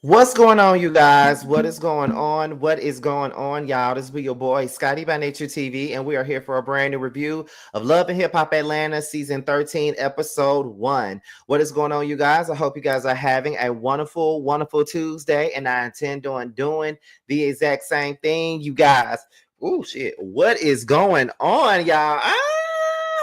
What's going on, you guys? What is going on? What is going on, y'all? This be your boy Scotty by Nature TV, and we are here for a brand new review of Love and Hip Hop Atlanta Season 13, Episode 1. What is going on, you guys? I hope you guys are having a wonderful, wonderful Tuesday, and I intend on doing the exact same thing, you guys. Oh, shit. What is going on, y'all?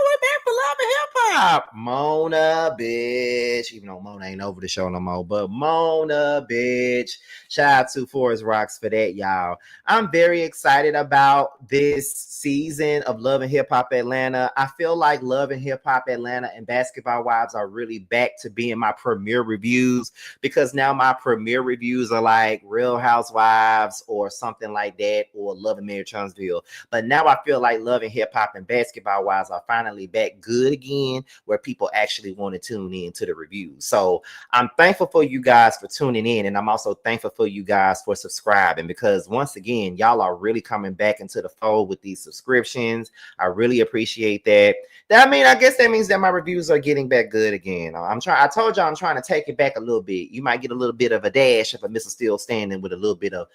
We're back for Love and Hip Hop. Mona, bitch. Even though Mona ain't over the show no more, but Mona, bitch. Shout out to Forest Rocks for that, y'all. I'm very excited about this season of Love and Hip Hop Atlanta. I feel like Love and Hip Hop Atlanta and Basketball Wives are really back to being my premiere reviews because now my premiere reviews are like Real Housewives or something like that, or Love and Mary Charlottesville. But now I feel like Love and Hip Hop and Basketball Wives are finally back good again, where people actually want to tune in to the reviews. So I'm thankful for you guys for tuning in, and I'm also thankful for you guys for subscribing, because once again, y'all are really coming back into the fold with these subscriptions. I really appreciate that. I guess that means that my reviews are getting back good again. I told y'all I'm trying to take it back a little bit. You might get a little bit of a dash if a Mr. Still Standing with a little bit of,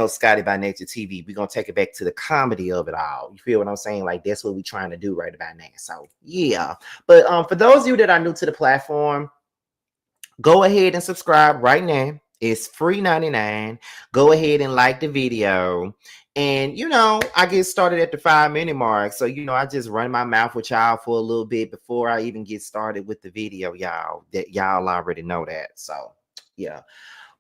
Scotty by Nature TV. We're gonna take it back to the comedy of it all. You feel what I'm saying? Like, that's what we're trying to do right about now. So yeah. But for those of you that are new to the platform, go ahead and subscribe right now. It's free 99. Go ahead and like the video. And I get started at the 5-minute mark. So I just run my mouth with y'all for a little bit before I even get started with the video, y'all. That y'all already know that. So yeah.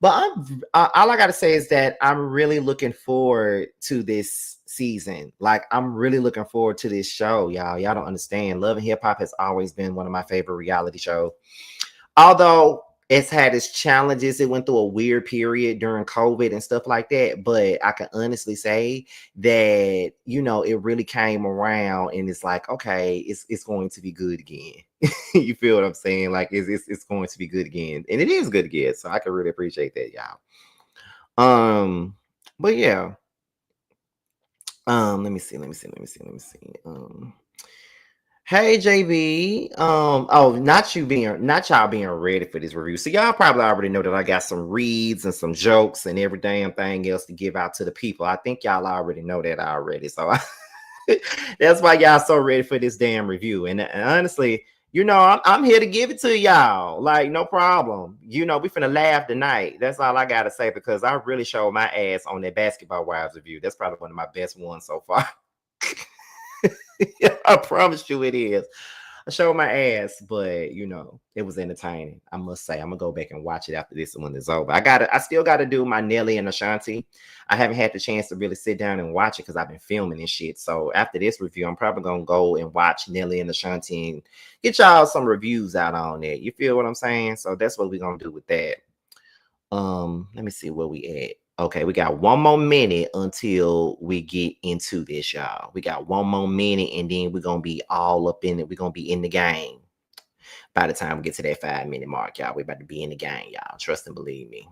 But all I gotta say is that I'm really looking forward to this season. Like, I'm really looking forward to this show, y'all. Y'all don't understand. Love and Hip Hop has always been one of my favorite reality shows. Although it's had its challenges, it went through a weird period during COVID and stuff like that. But I can honestly say that it really came around, and it's like, okay, it's going to be good again. You feel what I'm saying? Like, it's going to be good again, and it is good again. So I can really appreciate that, y'all. But yeah. Let me see. Hey JB. Not y'all being ready for this review. So y'all probably already know that I got some reads and some jokes and every damn thing else to give out to the people. I think y'all already know that already. So that's why y'all so ready for this damn review. And honestly, I'm here to give it to y'all. Like, no problem. We finna laugh tonight. That's all I gotta say, because I really showed my ass on that Basketball Wives review. That's probably one of my best ones so far. I promise you it is. I showed my ass, but it was entertaining. I must say, I'm gonna go back and watch it after this one is over. I still gotta do my Nelly and Ashanti. I haven't had the chance to really sit down and watch it because I've been filming and shit. So after this review, I'm probably gonna go and watch Nelly and Ashanti and get y'all some reviews out on it. You feel what I'm saying? So that's what we're gonna do with that. Let me see where we at. Okay, we got one more minute until we get into this, y'all. We got one more minute, and then we're gonna be all up in it. We're gonna be in the game. By the time we get to that 5-minute mark, y'all, we're about to be in the game, y'all. Trust and believe me.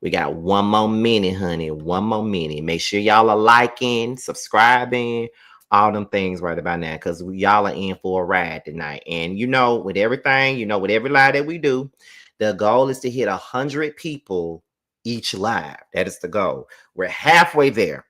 We got one more minute, honey. One more minute. Make sure y'all are liking, subscribing, all them things right about now, because y'all are in for a ride tonight. And with everything, with every live that we do, the goal is to hit 100 people each live. That is the goal. We're halfway there.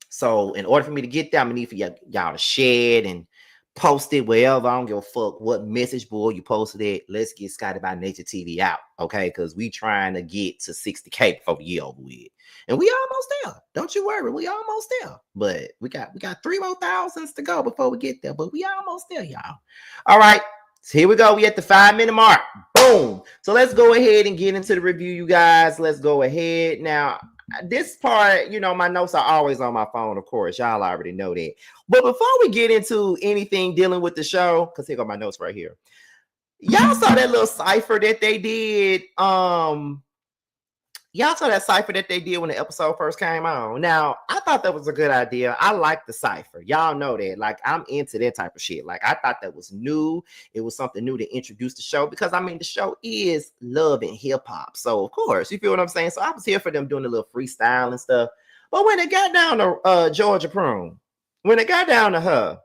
So in order for me to get there, I'm gonna need for y'all to share it and post it wherever. I don't give a fuck what message board you posted it. Let's get Scotty by Nature TV out, okay? Because we trying to get to 60K before we get over with. And we almost there. Don't you worry, we almost there. But we got 3 more thousands to go before we get there. But we almost there, y'all. All right. So here we go. We at the 5-minute mark. Boom. So let's go ahead and get into the review, you guys. Let's go ahead. Now, this part, my notes are always on my phone, of course. Y'all already know that. But before we get into anything dealing with the show, because here go my notes right here. Y'all saw that little cipher that they did. Y'all saw that cipher that they did when the episode first came on. Now, I thought that was a good idea. I like the cipher. Y'all know that. Like, I'm into that type of shit. Like, I thought that was new. It was something new to introduce the show, because, the show is Love and Hip Hop. So, of course, you feel what I'm saying? So, I was here for them doing a little freestyle and stuff. But when it got down to Georgia Prune, when it got down to her,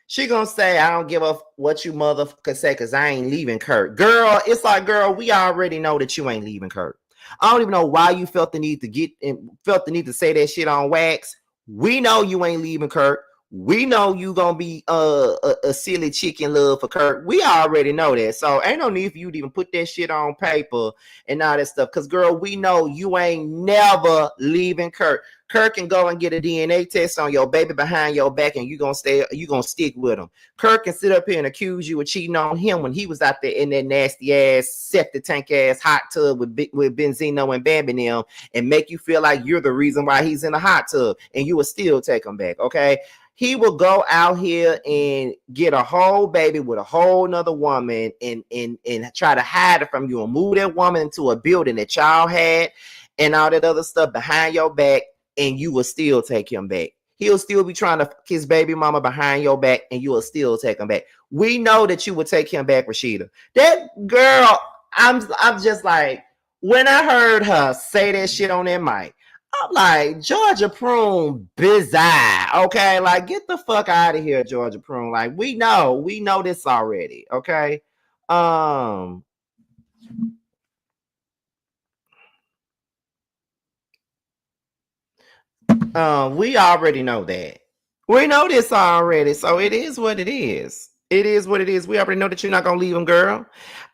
she gonna say, I don't give a what you motherfucker say, because I ain't leaving Kurt. Girl, it's like, girl, we already know that you ain't leaving Kurt. I don't even know why you felt the need to say that shit on wax. We know you ain't leaving Kirk. We know you gonna be a silly chick in love for Kirk. We already know that. So ain't no need for you to even put that shit on paper and all that stuff. Cause girl, we know you ain't never leaving Kirk. Kirk can go and get a DNA test on your baby behind your back, and you gonna stick with him. Kirk can sit up here and accuse you of cheating on him when he was out there in that nasty ass septic tank ass hot tub with Benzino and Bambi them, and make you feel like you're the reason why he's in the hot tub, and you will still take him back. Okay. He will go out here and get a whole baby with a whole nother woman and try to hide it from you and move that woman into a building that y'all had and all that other stuff behind your back, and you will still take him back. He'll still be trying to kiss baby mama behind your back, and you will still take him back. We know that you would take him back, Rasheeda. That girl, I'm just like, when I heard her say that shit on that mic, I'm like, Georgia Prune, bizarre. Okay, like, get the fuck out of here, Georgia Prune. Like, we know this already. Okay. We already know that. We know this already. So it is what it is. It is what it is. We already know that you're not gonna leave him, girl.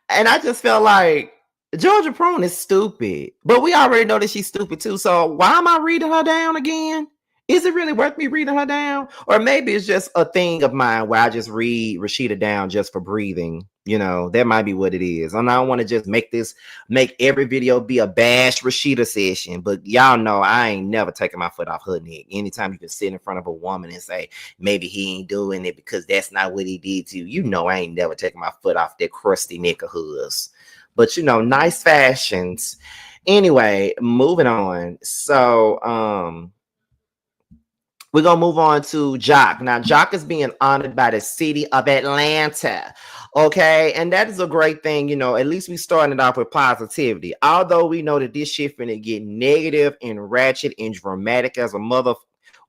And I just felt like Georgia Prune is stupid, but we already know that she's stupid too. So why am I reading her down again? Is it really worth me reading her down? Or maybe it's just a thing of mine where I just read Rasheeda down just for breathing. You know, that might be what it is. And I don't want to just make every video be a bash Rasheeda session. But y'all know I ain't never taking my foot off her neck. Anytime you can sit in front of a woman and say, maybe he ain't doing it because that's not what he did to you. You know, I ain't never taking my foot off that crusty neck of hers. But you know, nice fashions. Anyway, moving on. So we're gonna move on to Jock. Now, Jock is being honored by the city of Atlanta. Okay, and that is a great thing. You know, at least we started off with positivity. Although we know that this shit finna get negative and ratchet and dramatic as a mother,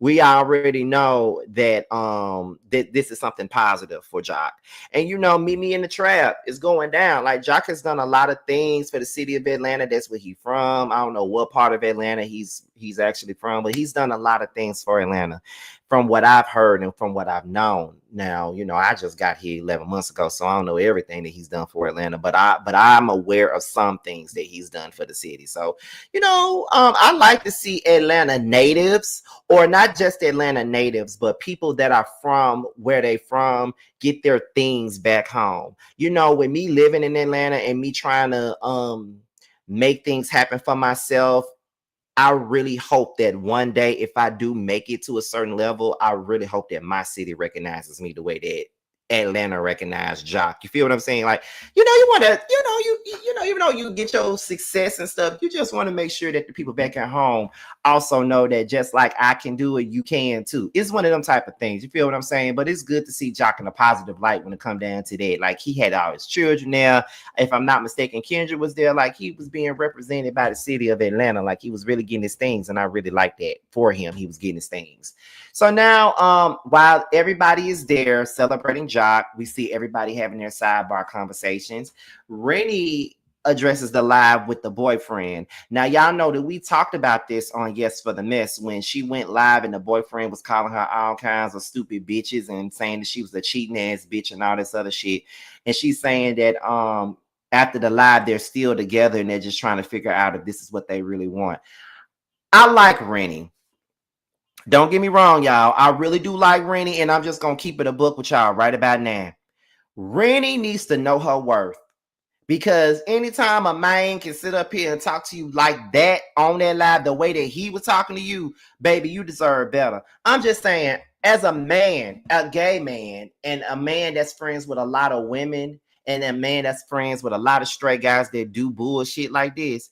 we already know that that this is something positive for Jock. And you know, Meet Me in the Trap is going down. Like, Jock has done a lot of things for the city of Atlanta. That's where he's from. I don't know what part of Atlanta he's actually from, but he's done a lot of things for Atlanta from what I've heard and from what I've known. Now, you know, I just got here 11 months ago, so I don't know everything that he's done for Atlanta, but I'm aware of some things that he's done for the city. So, you know, I like to see Atlanta natives, or not just Atlanta natives, but people that are from where they from, get their things back home. You know, with me living in Atlanta and me trying to make things happen for myself, I really hope that one day, if I do make it to a certain level, I really hope that my city recognizes me the way that Atlanta recognized Jock. You feel what I'm saying? Like, you know, you want to, you know, even though you get your success and stuff, you just want to make sure that the people back at home also know that just like I can do it, you can too. It's one of them type of things. You feel what I'm saying? But it's good to see Jock in a positive light when it come down to that. Like, he had all his children there. If I'm not mistaken, Kendra was there. Like, he was being represented by the city of Atlanta. Like, he was really getting his things, and I really like that for him. He was getting his things. So now, while everybody is there celebrating Jock, we see everybody having their sidebar conversations. Renie addresses the live with the boyfriend. Now, y'all know that we talked about this on Yes for the Mess when she went live and the boyfriend was calling her all kinds of stupid bitches and saying that she was a cheating ass bitch and all this other shit. And she's saying that after the live, they're still together and they're just trying to figure out if this is what they really want. I like Renie. Don't get me wrong, y'all. I really do like Renie, and I'm just going to keep it a book with y'all right about now. Renie needs to know her worth, because anytime a man can sit up here and talk to you like that on that live, the way that he was talking to you, baby, you deserve better. I'm just saying, as a man, a gay man, and a man that's friends with a lot of women, and a man that's friends with a lot of straight guys that do bullshit like this,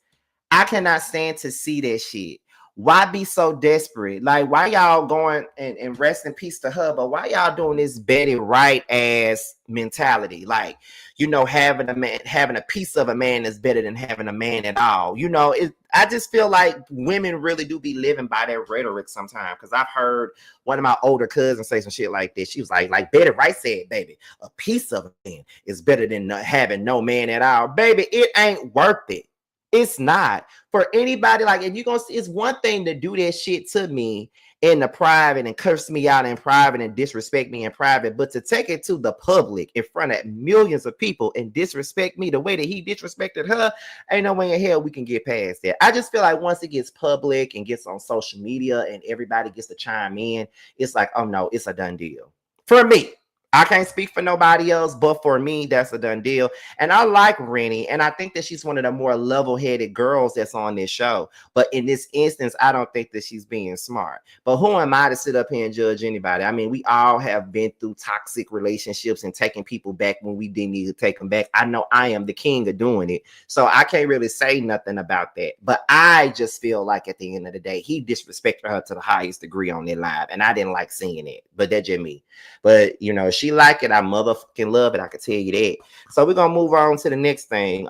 I cannot stand to see that shit. Why be so desperate? Like, why y'all going and rest in peace to her, but why y'all doing this Betty Wright ass mentality? Like, you know, having a piece of a man is better than having a man at all. You know, I just feel like women really do be living by that rhetoric sometimes. Because I've heard one of my older cousins say some shit like this. She was like Betty Wright said, baby, a piece of a man is better than having no man at all. Baby, it ain't worth it. It's not for anybody. Like, if you gonna see, it's one thing to do that shit to me in the private and curse me out in private and disrespect me in private, but to take it to the public in front of millions of people and disrespect me the way that he disrespected her, ain't no way in hell we can get past that. I just feel like once it gets public and gets on social media and everybody gets to chime in, it's like, oh no, it's a done deal for me. I can't speak for nobody else, but for me, that's a done deal. And I like Renie, and I think that she's one of the more level-headed girls that's on this show. But in this instance, I don't think that she's being smart. But who am I to sit up here and judge anybody? I mean, we all have been through toxic relationships and taking people back when we didn't need to take them back. I know I am the king of doing it, so I can't really say nothing about that. But I just feel like at the end of the day, he disrespected her to the highest degree on their live, and I didn't like seeing it. But that's just me. But you know, she like it. I motherfucking love it. I can tell you that. So we're gonna move on to the next thing.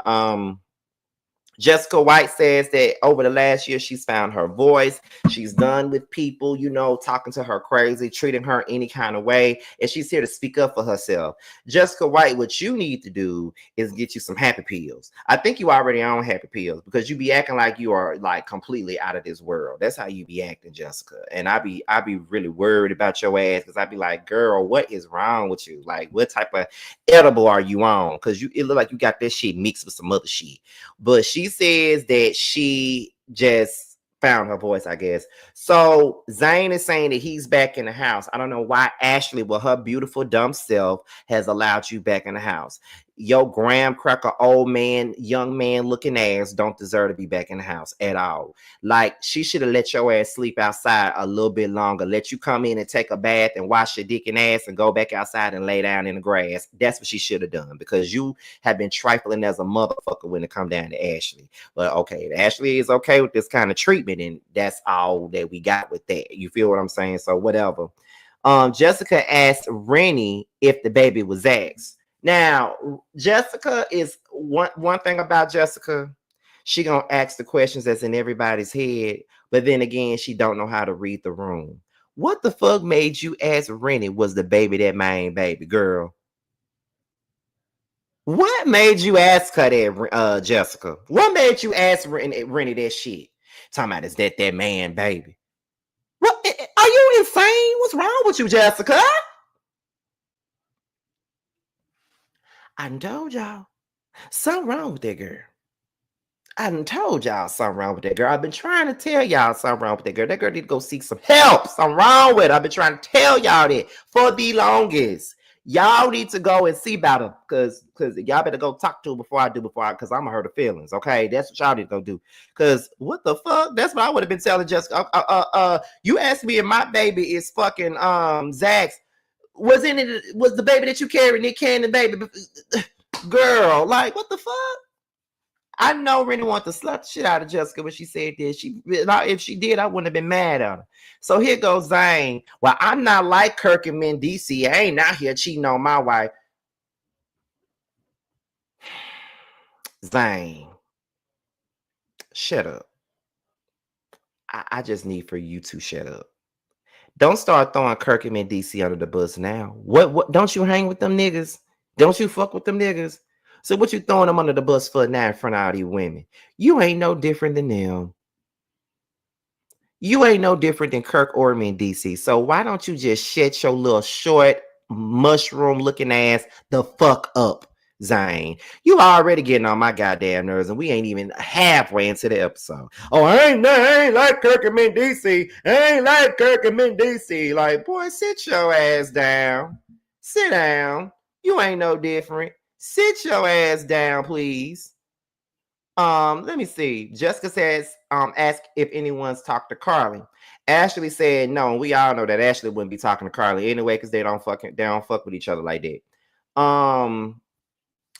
Jessica White says that over the last year, she's found her voice. She's done with people, you know, talking to her crazy, treating her any kind of way, and she's here to speak up for herself. Jessica White, what you need to do is get you some happy pills. I think you already own happy pills because you be acting like you are like completely out of this world. That's how you be acting, Jessica. And I be really worried about your ass because I be like, girl, what is wrong with you? Like, what type of edible are you on? Because it look like you got this shit mixed with some other shit. But she says that she just found her voice, I guess. So Zane is saying that he's back in the house. I don't know why Ashley, with her beautiful dumb self, has allowed you back in the house. Yo, graham cracker, old man, young man looking ass don't deserve to be back in the house at all. Like, she should have let your ass sleep outside a little bit longer, let you come in and take a bath and wash your dick and ass and go back outside and lay down in the grass. That's what she should have done, because you have been trifling as a motherfucker when it come down to Ashley. But okay, Ashley is okay with this kind of treatment, and that's all that we got with that. You feel what I'm saying? So whatever. Jessica asked Renie if the baby was Zach's. Now, Jessica is one thing about Jessica. She gonna ask the questions that's in everybody's head, but then again, she don't know how to read the room. What the fuck made you ask Renie was the baby that main baby, girl? What made you ask her that, Jessica? What made you ask Renie that shit? Talking about, is that man baby? What? Are you insane? What's wrong with you, Jessica? I done told y'all something wrong with that girl. I done told y'all something wrong with that girl. I've been trying to tell y'all something wrong with that girl. That girl need to go seek some help. Something wrong with her. I've been trying to tell y'all that for the longest. Y'all need to go and see about her, because y'all better go talk to her before I because I'm gonna hurt her feelings. Okay, that's what y'all need to go do. Because what the fuck? That's what I would have been telling Jessica. You asked me if my baby is fucking Zach's. Was the baby that you carried Nick Cannon baby? Girl, like, what the fuck? I know Renie wanted to slap the shit out of Jessica when she said this. If she did, I wouldn't have been mad at her. So here goes Zane. Well, I'm not like Kirk and Mendici. I ain't out here cheating on my wife. Zane, shut up. I just need for you to shut up. Don't start throwing Kirk and Mendici under the bus now. What? Don't you hang with them niggas? Don't you fuck with them niggas? So what you throwing them under the bus for now in front of all these women? You ain't no different than them. You ain't no different than Kirk or Mendici. So why don't you just shut your little short mushroom looking ass the fuck up, Zane? You already getting on my goddamn nerves, and we ain't even halfway into the episode. Oh, I ain't like Kirk and Mendici. I ain't like Kirk and Mendici. Like, boy, sit your ass down. Sit down. You ain't no different. Sit your ass down, please. Let me see. Jessica says, ask if anyone's talked to Carly. Ashley said no. We all know that Ashley wouldn't be talking to Carly anyway, because they don't fuck with each other like that.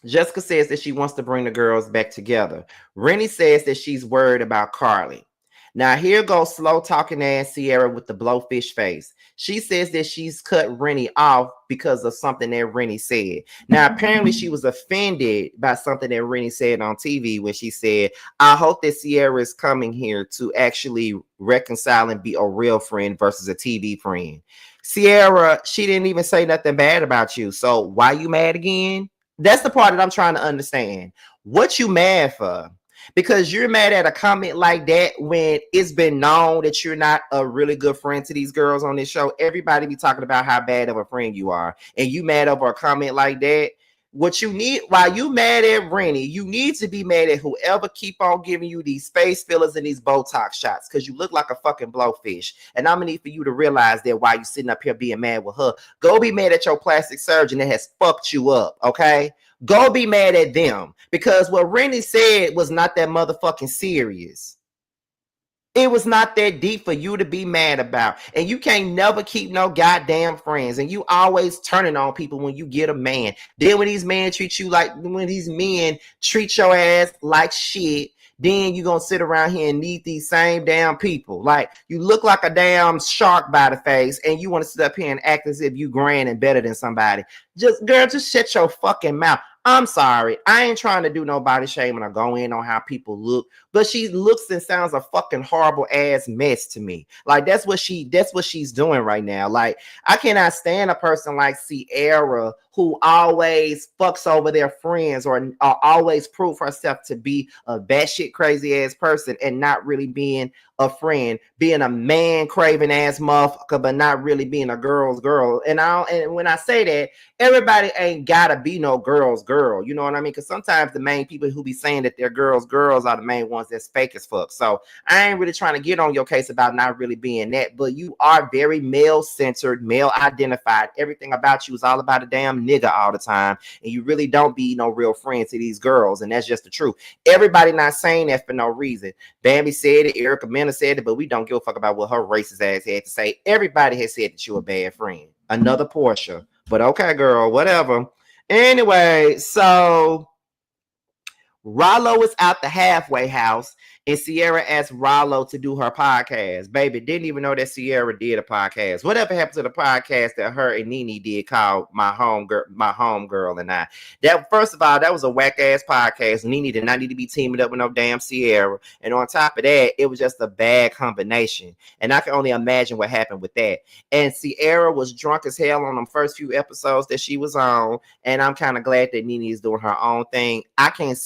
Jessica says that she wants to bring the girls back together. Renie says that she's worried about Carly. Now, here goes slow talking ass Sierra with the blowfish face. She says that she's cut Renie off because of something that Renie said. Now, apparently she was offended by something that Renie said on TV when she said, I hope that Sierra is coming here to actually reconcile and be a real friend versus a TV friend. Sierra, she didn't even say nothing bad about you. So why you mad again? That's the part that I'm trying to understand. What you mad for? Because you're mad at a comment like that when it's been known that you're not a really good friend to these girls on this show. Everybody be talking about how bad of a friend you are, and you mad over a comment like that. What you need, while you mad at Renie, you need to be mad at whoever keep on giving you these face fillers and these Botox shots, because you look like a fucking blowfish. And I'm gonna need for you to realize that while you sitting up here being mad with her, go be mad at your plastic surgeon that has fucked you up, okay? Go be mad at them, because what Renie said was not that motherfucking serious. It was not that deep for you to be mad about. And you can't never keep no goddamn friends. And you always turning on people when you get a man. Then when these men treat you like, when these men treat your ass like shit, then you gonna sit around here and need these same damn people. Like, you look like a damn shark by the face, and you want to sit up here and act as if you grand and better than somebody. Just shut your fucking mouth. I'm sorry. I ain't trying to do no body shaming or go in on how people look, but she looks and sounds a fucking horrible ass mess to me. Like, that's what she's doing right now. Like, I cannot stand a person like Sierra who always fucks over their friends, or always prove herself to be a batshit crazy ass person and not really being a friend, being a man craving ass motherfucker, but not really being a girl's girl. And when I say that, everybody ain't gotta be no girl's girl. You know what I mean? Because sometimes the main people who be saying that they're girls are the main ones that's fake as fuck. So I ain't really trying to get on your case about not really being that, but you are very male-centered, male-identified. Everything about you is all about a damn nigga all the time, and you really don't be no real friend to these girls, and that's just the truth. Everybody not saying that for no reason. Bambi said it, Erica Mena said it, but we don't give a fuck about what her racist ass had to say. Everybody has said that you're a bad friend. Another Portia. But okay, girl, whatever. Anyway, so Rollo is out the halfway house, and Sierra asked Rollo to do her podcast. Baby, didn't even know that Sierra did a podcast. Whatever happened to the podcast that her and Nene did called My Home Girl and I? That, first of all, that was a whack ass podcast. Nene did not need to be teaming up with no damn Sierra. And on top of that, it was just a bad combination. And I can only imagine what happened with that. And Sierra was drunk as hell on them first few episodes that she was on. And I'm kind of glad that Nene is doing her own thing. I can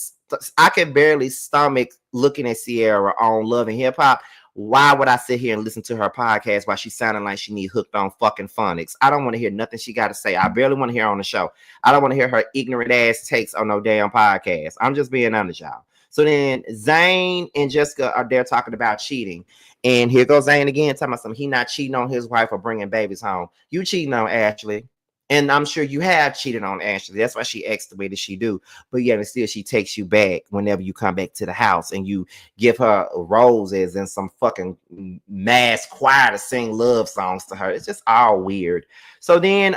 barely stomach looking at Sierra on Love and Hip Hop. Why would I sit here and listen to her podcast while she's sounding like she need hooked on fucking phonics? I don't want to hear nothing she got to say. I barely want to hear her on the show. I don't want to hear her ignorant ass takes on no damn podcast. I'm just being honest, y'all. So then Zane and Jessica are there talking about cheating. And here goes Zane again talking about something. He not cheating on his wife or bringing babies home. You cheating on Ashley. And I'm sure you have cheated on Ashley. That's why she acts the way that she do. But yet and still she takes you back whenever you come back to the house, and you give her roses and some fucking mass choir to sing love songs to her. It's just all weird. So then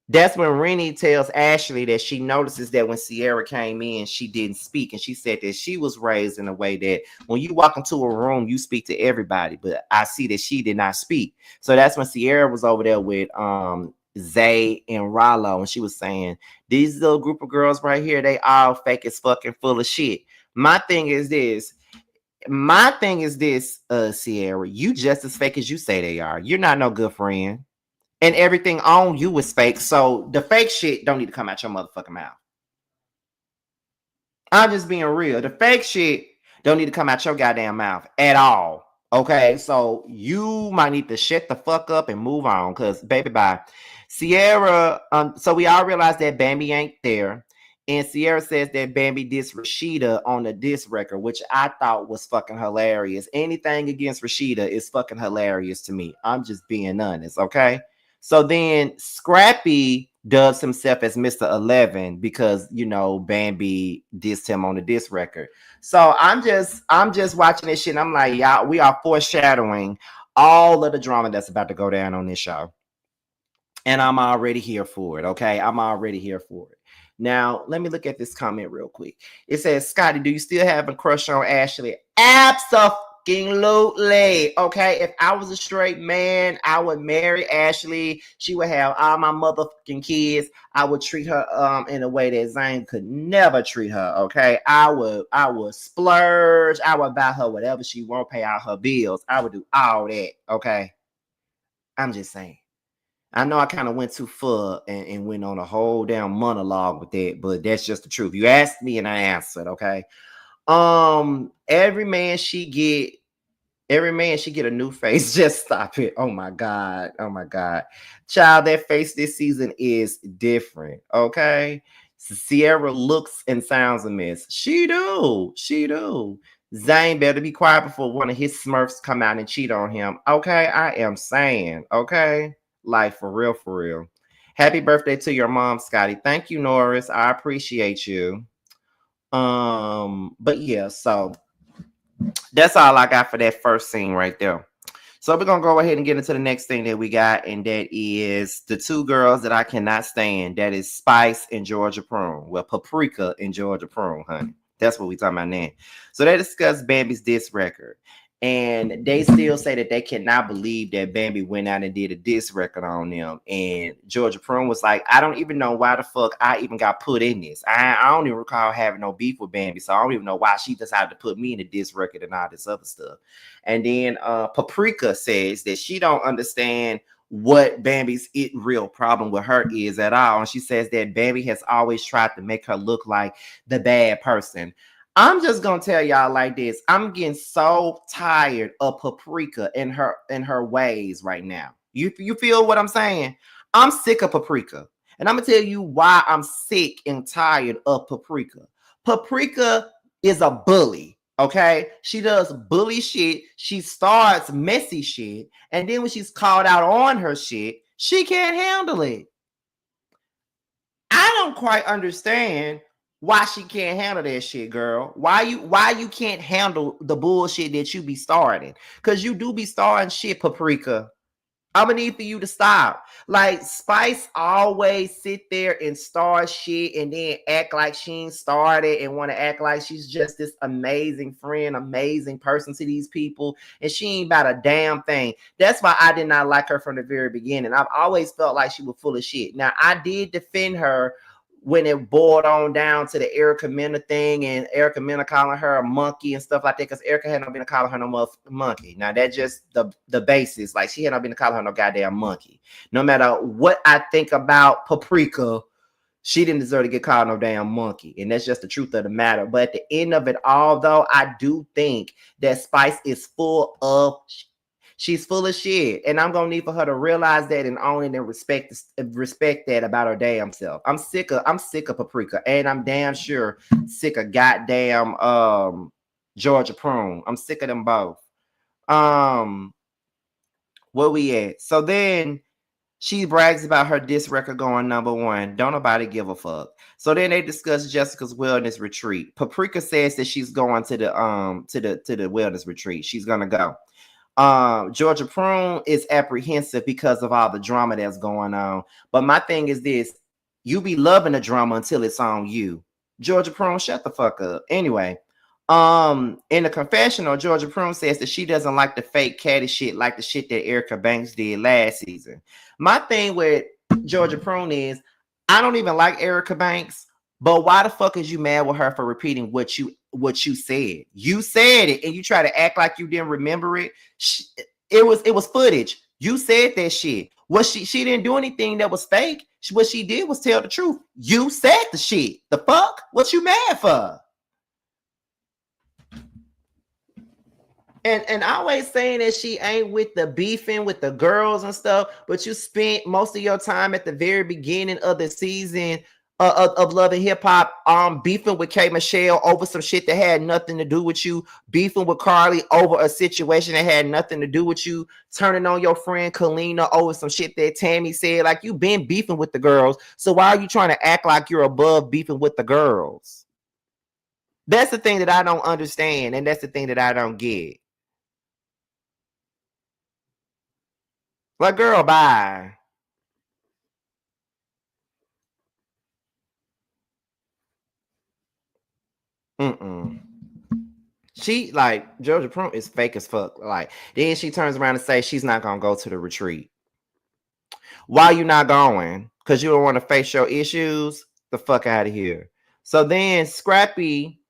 that's when Renie tells Ashley that she notices that when Sierra came in, she didn't speak. And she said that she was raised in a way that when you walk into a room, you speak to everybody. But I see that she did not speak. So that's when Sierra was over there with Zay and Rollo. And she was saying, these little group of girls right here, they all fake as fucking full of shit. My thing is this, Sierra, you just as fake as you say they are. You're not no good friend. And everything on you is fake. So the fake shit don't need to come out your motherfucking mouth. I'm just being real. The fake shit don't need to come out your goddamn mouth at all. Okay, so you might need to shut the fuck up and move on, because baby, bye. Sierra, so we all realize that Bambi ain't there. And Sierra says that Bambi dissed Rasheeda on the diss record, which I thought was fucking hilarious. Anything against Rasheeda is fucking hilarious to me. I'm just being honest, okay? So then Scrappy dubs himself as Mr. 11 because, you know, Bambi dissed him on the diss record. So I'm just watching this shit, and I'm like, y'all, we are foreshadowing all of the drama that's about to go down on this show. And I'm already here for it, okay? I'm already here for it. Now, let me look at this comment real quick. It says, Scotty, do you still have a crush on Ashley? Absolutely. Okay, if I was a straight man, I would marry Ashley. She would have all my motherfucking kids. I would treat her in a way that Zane could never treat her. Okay, I would splurge. I would buy her whatever she won't, pay out her bills. I would do all that. Okay, I'm just saying. I know I kind of went too far and went on a whole damn monologue with that, but that's just the truth. You asked me and I answered, okay? Every man she get a new face. Just stop it. Oh my God. Oh my God. Child, that face this season is different. Okay. Sierra looks and sounds a mess. She do. She do. Zane better be quiet before one of his smurfs come out and cheat on him. Okay. I am saying. Okay. Like for real, for real. Happy birthday to your mom, Scotty. Thank you, Norris. I appreciate you. But yeah, so that's all I got for that first scene right there. So we're gonna go ahead and get into the next thing that we got, and that is the two girls that I cannot stand. That is Spice and Georgia Prune. Well, Paprika and Georgia Prune, honey. That's what we talking about now. So they discussed Bambi's diss record. And they still say that they cannot believe that Bambi went out and did a diss record on them. And Georgia Prune was like, I don't even know why the fuck I even got put in this. I don't even recall having no beef with Bambi. So I don't even know why she decided to put me in a diss record and all this other stuff. And then Paprika says that she don't understand what Bambi's real problem with her is at all. And she says that Bambi has always tried to make her look like the bad person. I'm just gonna tell y'all like this. I'm getting so tired of Paprika and her ways right now. You feel what I'm saying? I'm sick of Paprika. And I'm gonna tell you why I'm sick and tired of Paprika. Paprika is a bully. Okay, she does bully shit. She starts messy shit, and then when she's called out on her shit, she can't handle it. I don't quite understand why she can't handle that shit, girl. Why you can't handle the bullshit that you be starting? Because you do be starting shit, Paprika. I'm gonna need for you to stop. Like Spice always sit there and start shit and then act like she ain't started and want to act like she's just this amazing friend, amazing person to these people, and she ain't about a damn thing. That's why I did not like her from the very beginning. I've always felt like she was full of shit. Now I did defend her when it boiled on down to the Erica Mena thing and Erica Mena calling her a monkey and stuff like that, because Erica had not been calling her no monkey. Now that's just the basis. Like she had not been calling her no goddamn monkey. No matter what I think about Paprika, she didn't deserve to get called no damn monkey. And that's just the truth of the matter. But at the end of it all, though, I do think that Spice is full of she's full of shit, and I'm gonna need for her to realize that and own it and respect that about her damn self. I'm sick of Paprika, and I'm damn sure sick of goddamn Georgia Prune. I'm sick of them both. Where we at? So then she brags about her diss record going #1. Don't nobody give a fuck. So then they discuss Jessica's wellness retreat. Paprika says that she's going to the wellness retreat. She's gonna go. Georgia Prune is apprehensive because of all the drama that's going on. But my thing is this: you be loving the drama until it's on you. Georgia Prune, shut the fuck up. Anyway, in the confessional, Georgia Prune says that she doesn't like the fake catty shit like the shit that Erica Banks did last season. My thing with Georgia Prune is I don't even like Erica Banks, but why the fuck is you mad with her for repeating what you said? You said it, and you try to act like you didn't remember it. It was footage. You said that shit. She didn't do anything that was fake. What she did was tell the truth. You said the shit. The fuck? What you mad for? And always saying that she ain't with the beefing with the girls and stuff, but you spent most of your time at the very beginning of the season of Love and Hip Hop beefing with K Michelle over some shit that had nothing to do with you, beefing with Carly over a situation that had nothing to do with you, turning on your friend Kalina over some shit that Tammy said. Like, you been beefing with the girls, so why are you trying to act like you're above beefing with the girls? That's the thing that I don't understand, and that's the thing that I don't get. Like, girl, bye. She, like, Georgia Prune is fake as fuck. Like, then she turns around and says she's not gonna go to the retreat. Why you not going? Because you don't want to face your issues? The fuck out of here. So then Scrappy,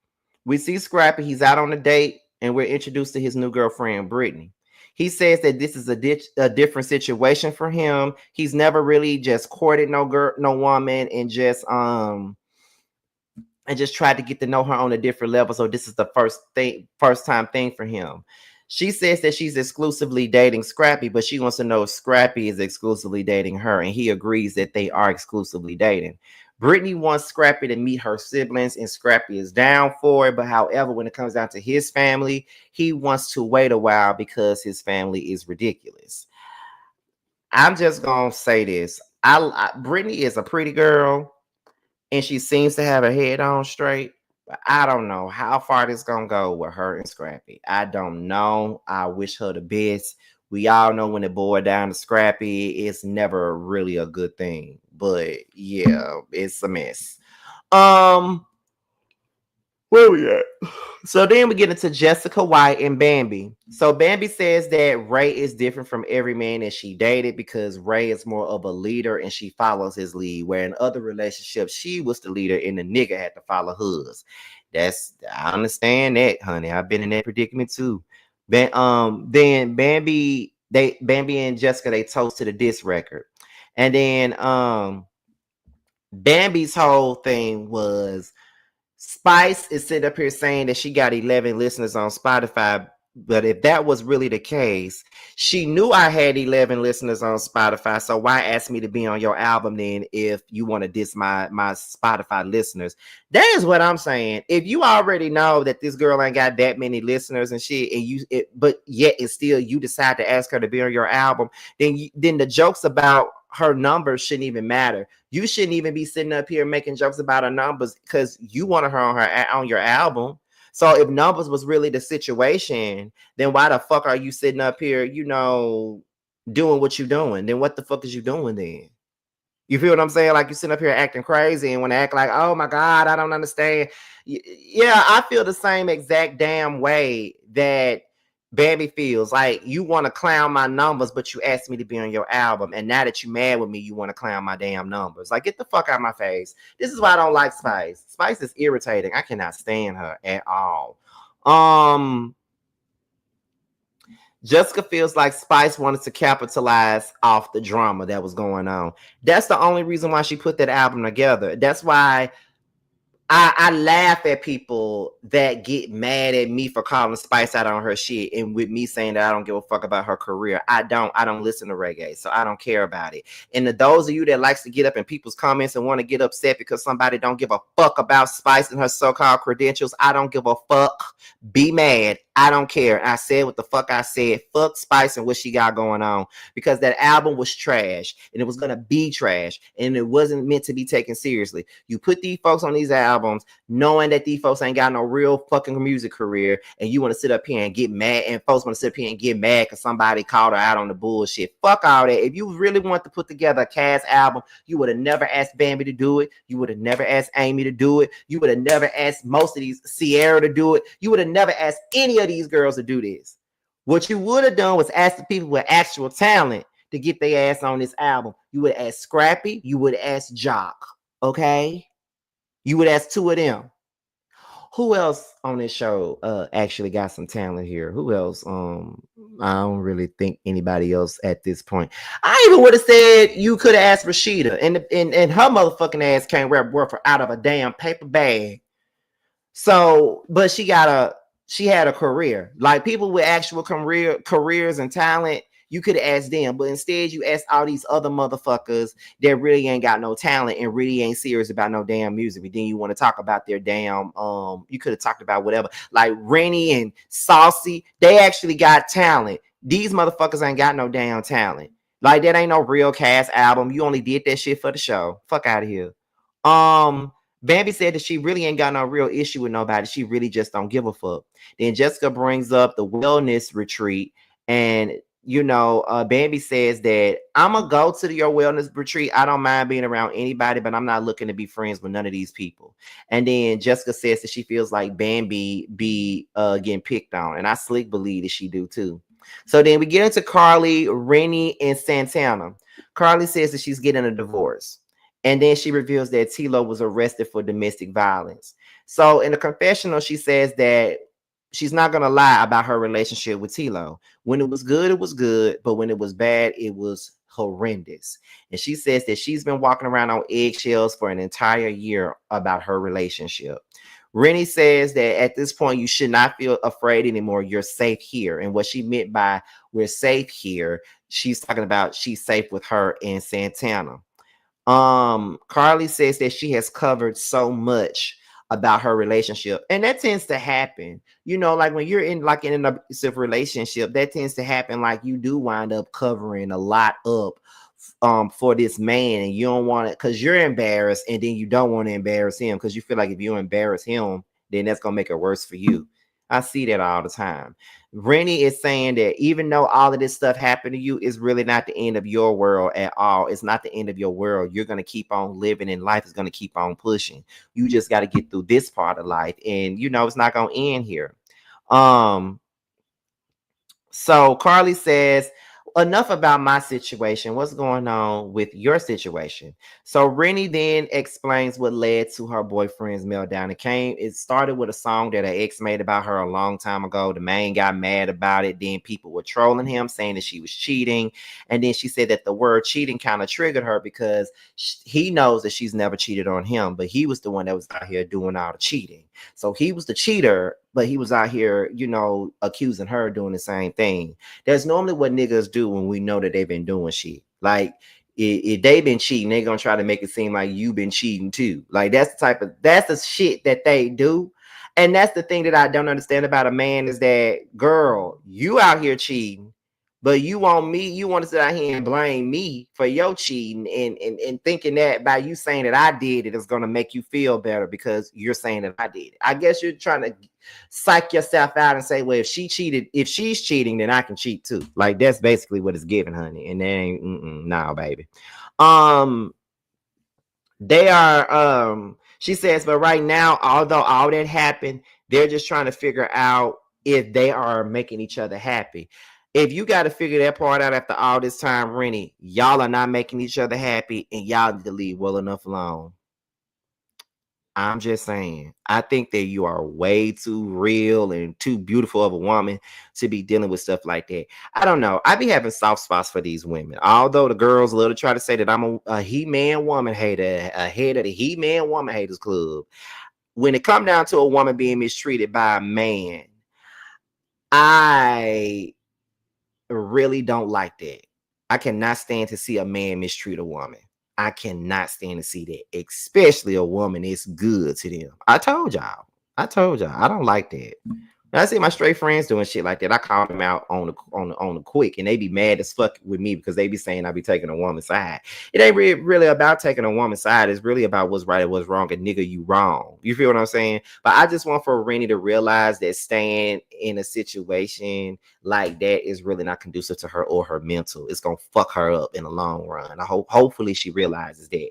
we see Scrappy, he's out on a date, and we're introduced to his new girlfriend, Brittany. He says that this is a different situation for him. He's never really just courted no woman and just and just tried to get to know her on a different level. So this is the first time thing for him. She says that she's exclusively dating Scrappy, but she wants to know if Scrappy is exclusively dating her, and he agrees that they are exclusively dating. Brittany wants Scrappy to meet her siblings, and Scrappy is down for it. But however, when it comes down to his family, he wants to wait a while because his family is ridiculous. I'm just gonna say this: Brittany is a pretty girl, and she seems to have her head on straight. But I don't know how far this gonna go with her and Scrappy. I don't know. I wish her the best. We all know when it boiled down to Scrappy, it's never really a good thing. But yeah, it's a mess. Um, where we at? So then we get into Jessica White and Bambi. So Bambi says that Ray is different from every man that she dated because Ray is more of a leader and she follows his lead. Where in other relationships, she was the leader and the nigga had to follow hers. I understand that, honey. I've been in that predicament too. Then Bambi and Jessica, they toast to the diss record. And then Bambi's whole thing was Spice is sitting up here saying that she got 11 listeners on Spotify. But if that was really the case, she knew I had 11 listeners on Spotify. So why ask me to be on your album then if you want to diss my Spotify listeners? That is what I'm saying. If you already know that this girl ain't got that many listeners and shit, and but yet it's still you decide to ask her to be on your album, then the jokes about her numbers shouldn't even matter. You shouldn't even be sitting up here making jokes about her numbers because you wanted her on your album. So if numbers was really the situation, then why the fuck are you sitting up here, doing what you doing? Then what the fuck is you doing then? You feel what I'm saying? Like you sitting up here acting crazy and want to act like, oh my God, I don't understand. Yeah, I feel the same exact damn way that Bambi feels. Like you want to clown my numbers, but you asked me to be on your album. And now that you mad with me, you want to clown my damn numbers. Like get the fuck out of my face. This is why I don't like Spice. Spice is irritating. I cannot stand her at all. Jessica feels like Spice wanted to capitalize off the drama that was going on. That's the only reason why she put that album together. That's why I laugh at people that get mad at me for calling Spice out on her shit and with me saying that I don't give a fuck about her career. I don't listen to reggae, so I don't care about it. And to those of you that likes to get up in people's comments and want to get upset because somebody don't give a fuck about Spice and her so-called credentials, I don't give a fuck. Be mad. I don't care. I said what the fuck I said. Fuck Spice and what she got going on because that album was trash and it was going to be trash and it wasn't meant to be taken seriously. You put these folks on these albums knowing that these folks ain't got no real fucking music career and you want to sit up here and get mad and folks want to sit up here and get mad because somebody called her out on the bullshit. Fuck all that. If you really want to put together a Cass album, you would have never asked Bambi to do it. You would have never asked Amy to do it. You would have never asked most of these Sierra to do it. You would have never asked any of these girls to do this. What you would have done was ask the people with actual talent to get their ass on this album. You would ask Scrappy, you would ask Jock, okay? You would ask two of them. Who else on this show actually got some talent here? Who else? I don't really think anybody else at this point. I even would have said you could have asked Rasheeda, and her motherfucking ass can't rap word for out of a damn paper bag. So, but she had a career. Like people with actual careers and talent, you could ask them, but instead you ask all these other motherfuckers that really ain't got no talent and really ain't serious about no damn music. But then you want to talk about their damn you could have talked about whatever. Like Renie and Saucy, they actually got talent. These motherfuckers ain't got no damn talent. Like that ain't no real Cass album. You only did that shit for the show. Fuck out of here. Bambi said that she really ain't got no real issue with nobody. She really just don't give a fuck. Then Jessica brings up the wellness retreat. And, Bambi says that I'm going to go to your wellness retreat. I don't mind being around anybody, but I'm not looking to be friends with none of these people. And then Jessica says that she feels like Bambi be getting picked on. And I slick believe that she do too. So then we get into Carly, Renie, and Santana. Carly says that she's getting a divorce. And then she reveals that Tilo was arrested for domestic violence. So in the confessional, she says that she's not going to lie about her relationship with Tilo. When it was good, it was good. But when it was bad, it was horrendous. And she says that she's been walking around on eggshells for an entire year about her relationship. Renie says that at this point, you should not feel afraid anymore. You're safe here. And what she meant by we're safe here, she's talking about she's safe with her in Santana. Carly says that she has covered so much about her relationship, and that tends to happen, you know, like when you're in like in an abusive relationship, that tends to happen. Like you do wind up covering a lot up for this man, and you don't want it because you're embarrassed, and then you don't want to embarrass him because you feel like if you embarrass him, then that's gonna make it worse for you. I see that all the time. Renie is saying that even though all of this stuff happened to you, it's really not the end of your world at all. It's not the end of your world. You're going to keep on living, and life is going to keep on pushing. You just got to get through this part of life, and you know it's not going to end here. So Carly says, enough about my situation. What's going on with your situation? So Renie then explains what led to her boyfriend's meltdown. It started with a song that her ex made about her a long time ago. The man got mad about it. Then people were trolling him, saying that she was cheating. And then she said that the word cheating kind of triggered her because he knows that she's never cheated on him, but he was the one that was out here doing all the cheating. So he was the cheater, but he was out here, you know, accusing her doing the same thing. That's normally what niggas do when we know that they've been doing shit. Like if they've been cheating, they're gonna try to make it seem like you've been cheating too. Like that's the shit that they do. And that's the thing that I don't understand about a man is that, girl, you out here cheating, but you want to sit out here and blame me for your cheating and thinking that by you saying that I did it is going to make you feel better because you're saying that I did it. I guess you're trying to psych yourself out and say, well, if she's cheating, then I can cheat too. Like that's basically what it's giving, honey. And that ain't, nah, baby. They are, she says, but right now, although all that happened, they're just trying to figure out if they are making each other happy. If you got to figure that part out after all this time, Renie, y'all are not making each other happy, and y'all need to leave well enough alone. I'm just saying, I think that you are way too real and too beautiful of a woman to be dealing with stuff like that. I don't know. I be having soft spots for these women. Although the girls love to try to say that I'm a He-Man woman hater, a head of the He-Man woman haters club. When it come down to a woman being mistreated by a man, I really don't like that. I cannot stand to see a man mistreat a woman. I cannot stand to see that, especially a woman is good to them. I told y'all. I don't like that. When I see my straight friends doing shit like that, I call them out on the quick, and they be mad as fuck with me because they be saying I be taking a woman's side. It ain't really about taking a woman's side. It's really about what's right and what's wrong, and nigga, you wrong. You feel what I'm saying? But I just want for Renie to realize that staying in a situation like that is really not conducive to her or her mental. It's gonna fuck her up in the long run. Hopefully she realizes that.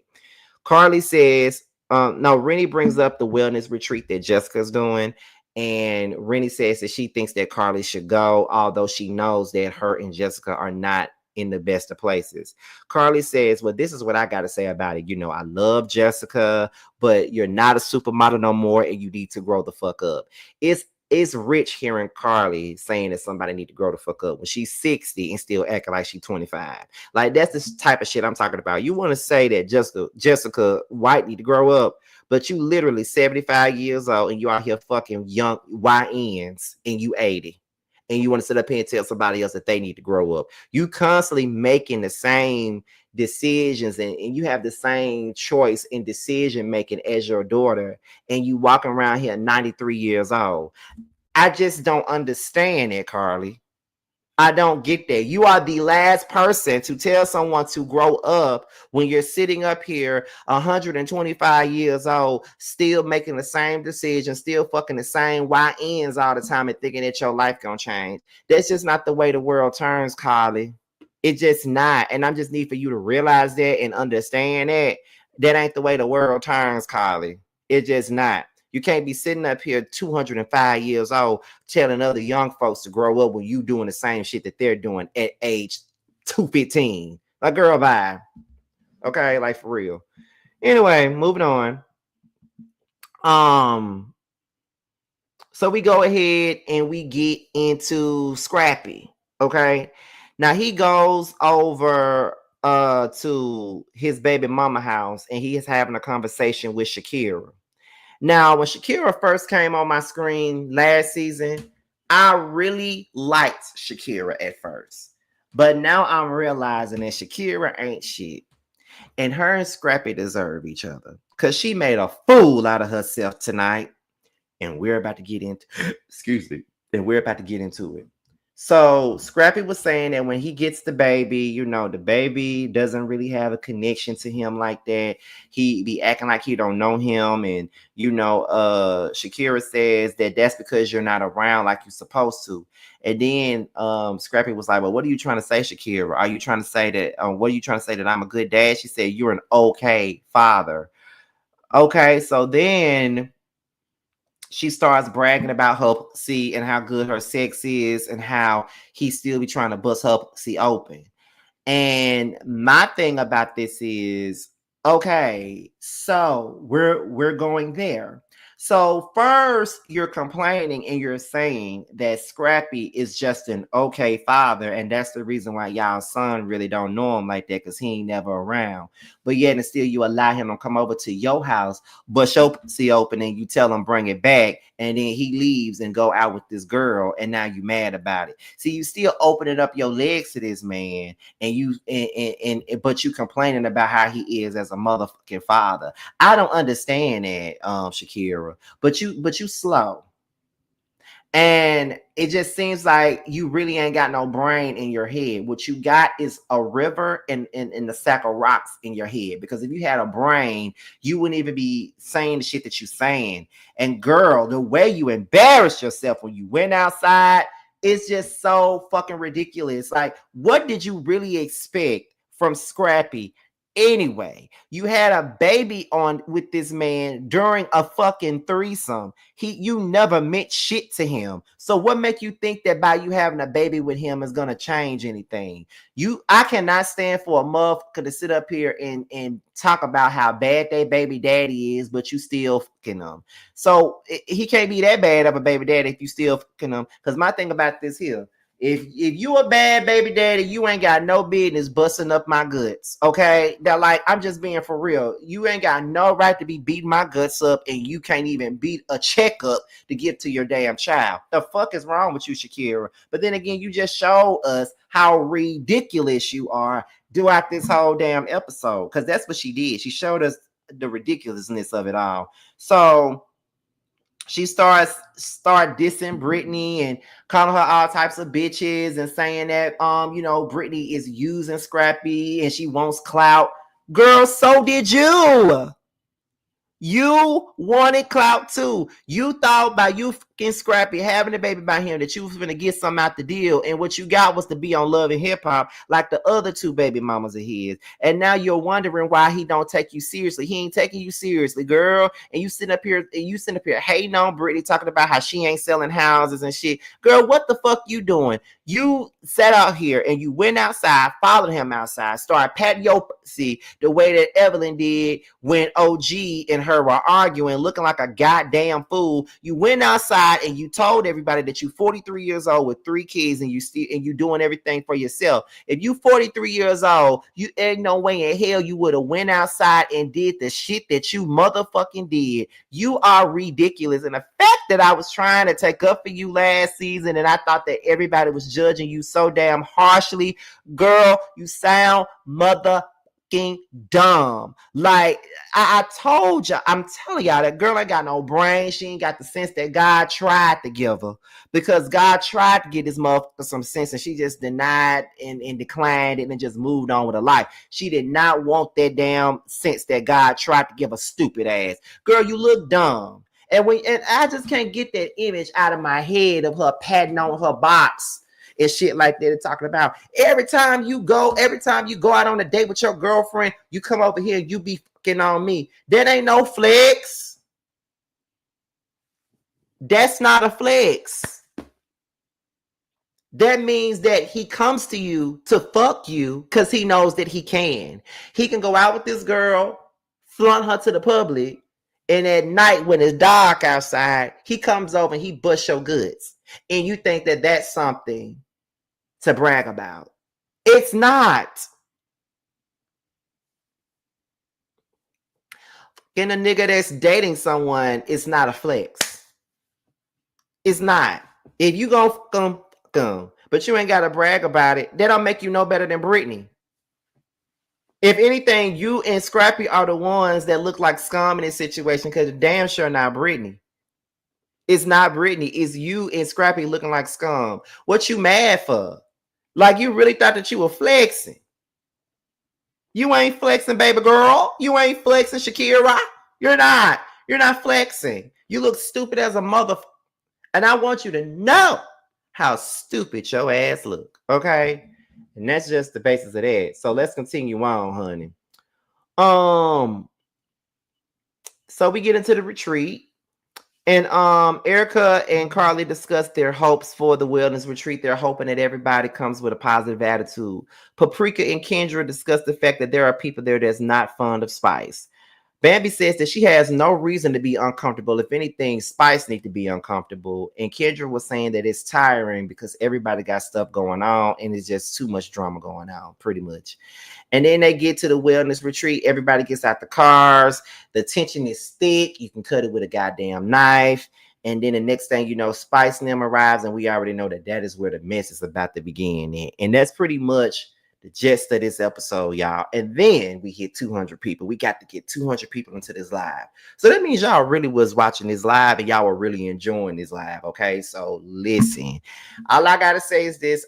Carly says, no, Renie brings up the wellness retreat that Jessica's doing. And Renie says that she thinks that Carly should go, although she knows that her and Jessica are not in the best of places. Carly says, well, this is what I got to say about it. You know, I love Jessica, but you're not a supermodel no more, and you need to grow the fuck up. It's rich hearing Carly saying that somebody need to grow the fuck up when she's 60 and still acting like she's 25. Like that's the type of shit I'm talking about. You want to say that Jessica White need to grow up, but you literally 75 years old and you out here fucking young YNs and you 80. And you want to sit up here and tell somebody else that they need to grow up. You constantly making the same decisions and you have the same choice in decision making as your daughter, and you walking around here 93 years old. I just don't understand it, Carly. I don't get that. You are the last person to tell someone to grow up when you're sitting up here 125 years old, still making the same decisions, still fucking the same YNs all the time and thinking that your life gonna change. That's just not the way the world turns, Carly. It's just not. And I just need for you to realize that and understand that that ain't the way the world turns, Carly. It's just not. You can't be sitting up here 205 years old telling other young folks to grow up when you doing the same shit that they're doing at age 215. Like, girl, bye. Okay, like for real. Anyway, moving on. So we go ahead and we get into Scrappy. Okay. Now he goes over to his baby mama house, and he is having a conversation with Shakira. Now, when Shakira first came on my screen last season, I really liked Shakira at first. But now I'm realizing that Shakira ain't shit. And her and Scrappy deserve each other. Because she made a fool out of herself tonight. And we're about to get into excuse me. And we're about to get into it. So Scrappy was saying that when he gets the baby, you know, the baby doesn't really have a connection to him like that. He be acting like he don't know him. And, you know, Shakira says that that's because you're not around like you're supposed to. And then Scrappy was like, well, what are you trying to say, Shakira? Are you trying to say that, what are you trying to say, that I'm a good dad? She said, you're an okay father. Okay, so then she starts bragging about her pussy and how good her sex is and how he still be trying to bust her pussy open. And my thing about this is, okay, so we're going there. So first you're complaining and you're saying that Scrappy is just an okay father, and that's the reason why y'all son really don't know him like that, because he ain't never around. But yet and still you allow him to come over to your house, bust your pussy open, and you tell him bring it back, and then he leaves and go out with this girl, and now you mad about it. See, you still opening up your legs to this man, and you but you complaining about how he is as a motherfucking father. I don't understand that, Shakira. But you slow. And it just seems like you really ain't got no brain in your head. What you got is a river and the sack of rocks in your head. Because if you had a brain, you wouldn't even be saying the shit that you saying. And girl, the way you embarrassed yourself when you went outside, it's just so fucking ridiculous. Like, what did you really expect from Scrappy? Anyway, you had a baby on with this man during a fucking threesome. You never meant shit to him. So what make you think that by you having a baby with him is gonna change anything? I cannot stand for a motherfucker to sit up here and talk about how bad their baby daddy is, but you still fucking them. So he can't be that bad of a baby daddy if you still fucking them. Because my thing about this here, if you a bad baby daddy, you ain't got no business busting up my guts. Okay, that, like, I'm just being for real. You ain't got no right to be beating my guts up, and you can't even beat a checkup to give to your damn child. The fuck is wrong with you, Shakira? But then again, you just showed us how ridiculous you are throughout this whole damn episode, because that's what she did. She showed us the ridiculousness of it all. So she start dissing Brittany and calling her all types of bitches and saying that you know, Brittany is using Scrappy and she wants clout. Girl, so did you. You wanted clout too. You thought by you fucking Scrappy having a baby by him that you was gonna get something out the deal, and what you got was to be on Love and Hip Hop like the other two baby mamas of his. And now you're wondering why he don't take you seriously. He ain't taking you seriously, girl. And you sitting up here hating on Brittany, talking about how she ain't selling houses and shit. Girl, what the fuck you doing? You sat out here and you went outside, followed him outside, started patting your pussy the way that Evelyn did when OG and her were arguing, looking like a goddamn fool. You went outside and you told everybody that you 43 years old with 3 kids and you doing everything for yourself. If you 43 years old, you ain't no way in hell you would have went outside and did the shit that you motherfucking did. You are ridiculous. And the fact that I was trying to take up for you last season and I thought that everybody was judging you so damn harshly, girl, you sound dumb. Like I told you, I'm telling y'all, that girl ain't got no brain. She ain't got the sense that God tried to give her, because God tried to get this motherfucker some sense and she just denied and declined it and just moved on with her life. She did not want that damn sense that God tried to give her stupid ass. Girl, you look dumb. And I just can't get that image out of my head of her patting on her box and shit like that, and talking about every time you go out on a date with your girlfriend, you come over here and you be fucking on me. That ain't no flex. That's not a flex. That means that he comes to you to fuck you because he knows that he can. He can go out with this girl, flaunt her to the public, and at night when it's dark outside, he comes over and he busts your goods. And you think that that's something to brag about. It's not. And a nigga that's dating someone is not a flex. It's not. If you gon' come, but you ain't got to brag about it, that don't make you no better than Britney. If anything, you and Scrappy are the ones that look like scum in this situation, because damn sure not Britney. It's not Britney. It's you and Scrappy looking like scum. What you mad for? Like, you really thought that you were flexing. You ain't flexing, baby girl. You ain't flexing, Shakira. You're not. You're not flexing. You look stupid as a mother. And I want you to know how stupid your ass look. Okay? And that's just the basis of that. So let's continue on, honey. So we get into the retreat. And Erica and Carly discussed their hopes for the wellness retreat. They're hoping that everybody comes with a positive attitude. Paprika and Kendra discussed the fact that there are people there that's not fond of Spice. Bambi says that she has no reason to be uncomfortable. If anything, Spice needs to be uncomfortable. And Kendra was saying that it's tiring because everybody got stuff going on and it's just too much drama going on, pretty much. And then they get to the wellness retreat. Everybody gets out the cars. The tension is thick. You can cut it with a goddamn knife. And then the next thing you know, Spice and them arrives, and we already know that that is where the mess is about to begin. And that's pretty much the gist of this episode, y'all. And then we hit 200 people. We got to get 200 people into this live. So that means y'all really was watching this live and y'all were really enjoying this live, okay? So listen, all I got to say is this.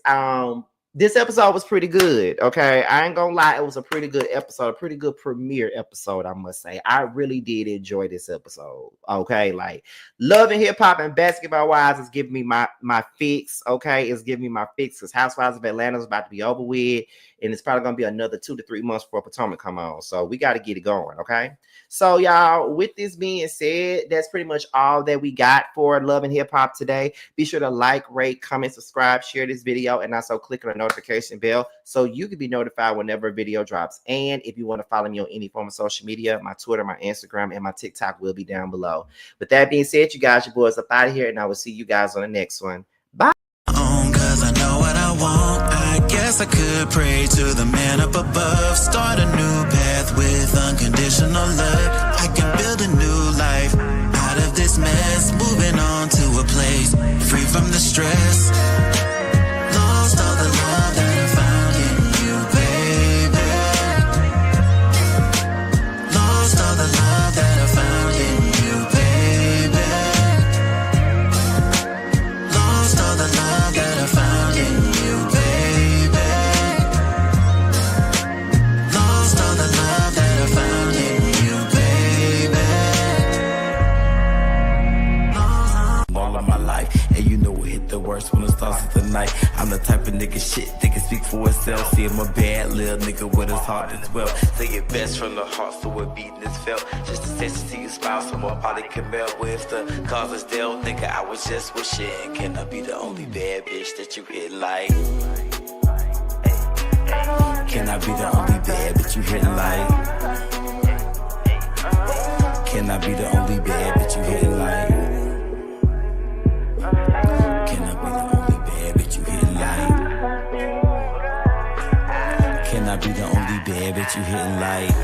This episode was pretty good, okay? I ain't gonna lie, it was a pretty good episode, a pretty good premiere episode, I must say. I really did enjoy this episode, okay? Like, Love and Hip Hop and Basketball Wives is giving me my fix, okay? It's giving me my fix because Housewives of Atlanta is about to be over with, and it's probably gonna be another 2 to 3 months before Potomac come on. So we got to get it going, okay? So y'all, with this being said, that's pretty much all that we got for Love and Hip Hop today. Be sure to like, rate, comment, subscribe, share this video, and also click on the notification bell so you can be notified whenever a video drops. And if you want to follow me on any form of social media, my Twitter, my Instagram, and my TikTok will be down below. With that being said, you guys, your boys up out of here, and I will see you guys on the next one. Bye. Cause I know what I want. I guess I could pray to the man up above. Start a new path with unconditional love. I can build a new life out of this mess. Moving on to a place free from the stress. Lost all the love that I found in you, baby. Lost all the love that I found in you, baby. Lost all the love that I found in you, baby. Lost all the love that I found in you, baby. All of my life, and you know it hit the worst when it starts with the night. I'm the type of nigga shit that can speak for itself. See, I'm a bad little nigga with his heart as well. Say it best from the heart, so it beating is felt. Just a sense to see you smile, someone probably can melt with the cause is dealt. Nigga, I was just wishing, can I be the only bad bitch that you hit like? Can I be the only bad bitch you hit like? Can I be the only bad bitch you hit like? Can I be the only bad bitch you hit like? Can I be the only bad bitch you hitting like?